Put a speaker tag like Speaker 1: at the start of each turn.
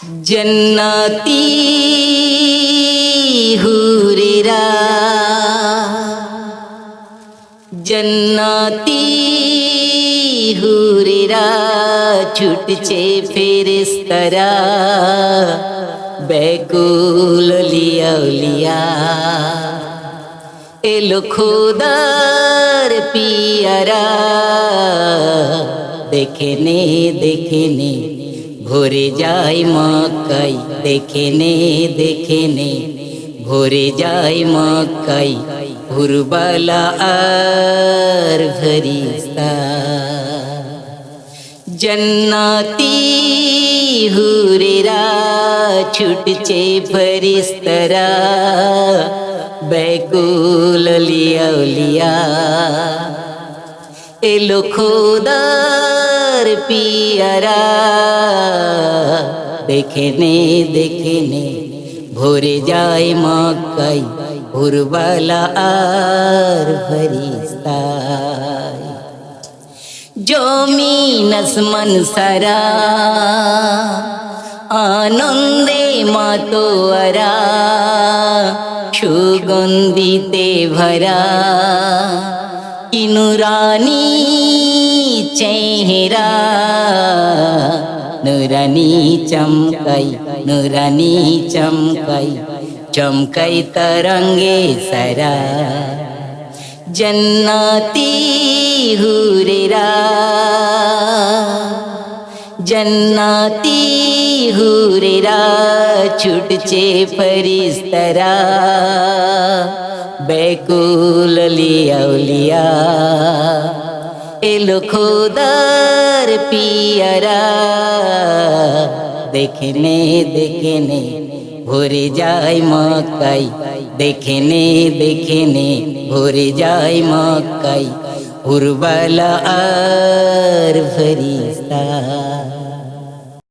Speaker 1: जन्नती हुरेरा जन्नती हुरेरा छुटছে ফেরেশতারা ব্যাকুল লিয়া লিয়া এলো খোদার পিয়ারা দেখে নে ভরে যায় মক্কায় দেখে নে ভরে যায় মক্কায় ভোরবালা আর ফেরেশতা जन्नती हुरेरा छुटছে ফেরেশতারা ব্যাকুল লিয়া লিয়া এলো খোদার পিয়ারা দেখে নে ভরে যায় মক্কায় ভোরবালা আর ফেরেশতা জমিন আসমান সারা আনন্দে মাতোয়ারা সুগন্ধিতে ভরা কি নুরানি চেহারা নুরানি চমকাই চমকাই तरंगे सरा जन्नती हुरेरा जन्नती हुरेरा छुटছে ফেরেশতারা ব্যাকুল লিয়া লিয়া এলো খোদার পিয়ারা দেখে নে ভরে যায় মক্কায় দেখে নে ভরে যায় মক্কায় ভোরবালা আর ফেরেশতা।